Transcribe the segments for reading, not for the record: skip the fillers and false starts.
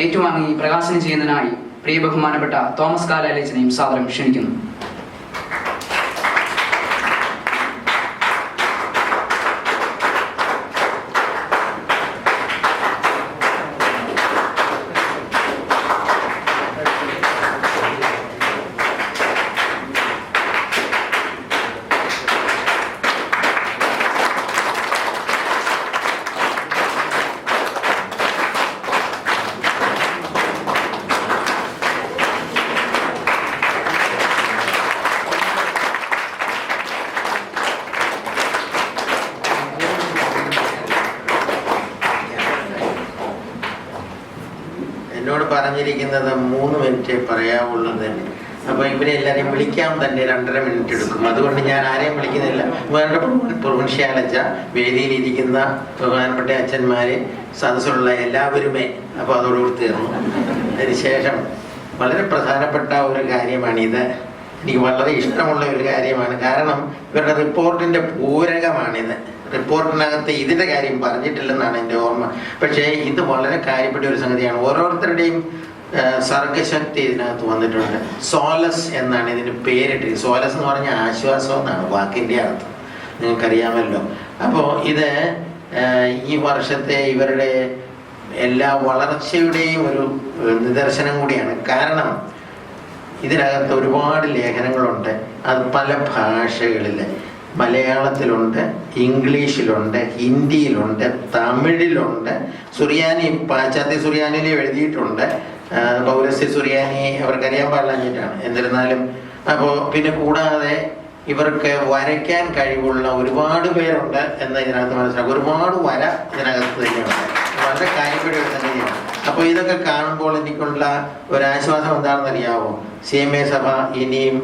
ഏറ്റുവാങ്ങി പ്രകാശനം ചെയ്യുന്നതിനായി പ്രിയ ബഹുമാനപ്പെട്ട തോമസ് കാലാലച്ചനെയും സാദരം ക്ഷണിക്കുന്നു. എന്നോട് പറഞ്ഞിരിക്കുന്നത് 3 മിനിറ്റ് പറയാവുള്ളൂ തന്നെ. അപ്പോൾ ഇവരെല്ലാവരെയും വിളിക്കാൻ തന്നെ 2.5 മിനിറ്റ് എടുക്കും. അതുകൊണ്ട് ഞാൻ ആരെയും വിളിക്കുന്നില്ല. വേണ്ട പ്രൊവിൻഷ്യാലച്ച, വേദിയിലിരിക്കുന്ന ബഹുമാനപ്പെട്ട അച്ഛന്മാരെ, സദസ്സിലുള്ള എല്ലാവരുമേ അപ്പോൾ അതോടുകൂടി തീർന്നു. അതിനുശേഷം വളരെ പ്രധാനപ്പെട്ട ഒരു കാര്യമാണിത്. എനിക്ക് വളരെ ഇഷ്ടമുള്ള ഒരു കാര്യമാണ്. കാരണം ഇവരുടെ റിപ്പോർട്ടിൻ്റെ പൂരകമാണിത്. റിപ്പോർട്ടിനകത്ത് ഇതിൻ്റെ കാര്യം പറഞ്ഞിട്ടില്ലെന്നാണ് എൻ്റെ ഓർമ്മ. പക്ഷേ ഇത് വളരെ കാര്യപ്പെട്ട ഒരു സംഗതിയാണ്. ഓരോരുത്തരുടെയും സർഗശക്തി ഇതിനകത്ത് വന്നിട്ടുണ്ട്. സോലസ് എന്നാണ് ഇതിന് പേരിട്ട്. സോലസ് എന്ന് പറഞ്ഞാൽ ആശ്വാസം എന്നാണ് വാക്കിൻ്റെ അർത്ഥം, നിങ്ങൾക്കറിയാമല്ലോ. അപ്പോൾ ഇത് ഈ വർഷത്തെ ഇവരുടെ എല്ലാ വളർച്ചയുടെയും ഒരു നിദർശനം കൂടിയാണ്. കാരണം ഇതിനകത്ത് ഒരുപാട് ലേഖനങ്ങളുണ്ട്. അത് പല ഭാഷകളിൽ, മലയാളത്തിലുണ്ട്, ഇംഗ്ലീഷിലുണ്ട്, ഹിന്ദിയിലുണ്ട്, തമിഴിലുണ്ട്, സുറിയാനി, പാശ്ചാത്യ സുറിയാനിയിൽ എഴുതിയിട്ടുണ്ട്. പൗരസ്ത്യ സുറിയാനി അവർക്കറിയാൻ പാടില്ലാഞ്ഞിട്ടാണ്. എന്നിരുന്നാലും അപ്പോൾ പിന്നെ കൂടാതെ ഇവർക്ക് വരയ്ക്കാൻ കഴിവുള്ള ഒരുപാട് പേരുണ്ട് എന്ന് ഇതിനകത്ത് മനസ്സിലാക്കും. ഒരുപാട് വര ഇതിനകത്ത് തന്നെയുണ്ട്. വളരെ കാര്യപ്പെട്ട ഒരു സംഗതിയാണ്. അപ്പോൾ ഇതൊക്കെ കാണുമ്പോൾ എനിക്കുള്ള ഒരാശ്വാസം എന്താണെന്ന് അറിയാമോ? CMA സഭ ഇനിയും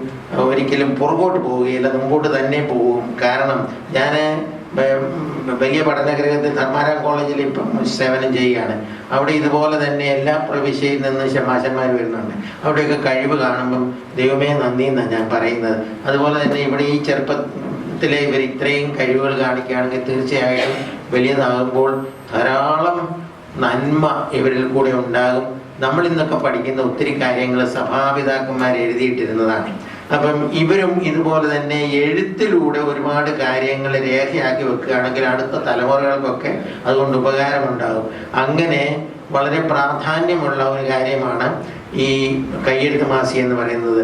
ഒരിക്കലും പുറകോട്ട് പോവുകയില്ല, മുമ്പോട്ട് തന്നെ പോകും. കാരണം ഞാൻ വലിയ പഠനഗ്രഹത്തിൽ ധർമാരാം കോളേജിൽ ഇപ്പം സേവനം ചെയ്യുകയാണ്. അവിടെ ഇതുപോലെ തന്നെ എല്ലാ പ്രവിശ്യയിൽ നിന്ന് ശമാശന്മാർ വരുന്നുണ്ട്. അവിടെയൊക്കെ കഴിവ് കാണുമ്പം ദൈവമേ നന്ദി എന്നാണ് ഞാൻ പറയുന്നത്. അതുപോലെ തന്നെ ഇവിടെ ഈ ചെറുപ്പത്തിലെ ഇവർ ഇത്രയും കഴിവുകൾ കാണിക്കുകയാണെങ്കിൽ തീർച്ചയായിട്ടും വലിയതാകുമ്പോൾ ധാരാളം നന്മ ഇവരിൽ കൂടെ ഉണ്ടാകും. നമ്മൾ ഇന്നൊക്കെ പഠിക്കുന്ന ഒത്തിരി കാര്യങ്ങൾ സഭാപിതാക്കന്മാർ എഴുതിയിട്ടിരുന്നതാണ്. അപ്പം ഇവരും ഇതുപോലെ തന്നെ എഴുത്തിലൂടെ ഒരുപാട് കാര്യങ്ങൾ രേഖയാക്കി വെക്കുകയാണെങ്കിൽ അടുത്ത തലമുറകൾക്കൊക്കെ അതുകൊണ്ട് ഉപകാരമുണ്ടാകും. അങ്ങനെ വളരെ പ്രാധാന്യമുള്ള ഒരു കാര്യമാണ് ഈ കയ്യെഴുത്ത് മാസിക എന്ന് പറയുന്നത്.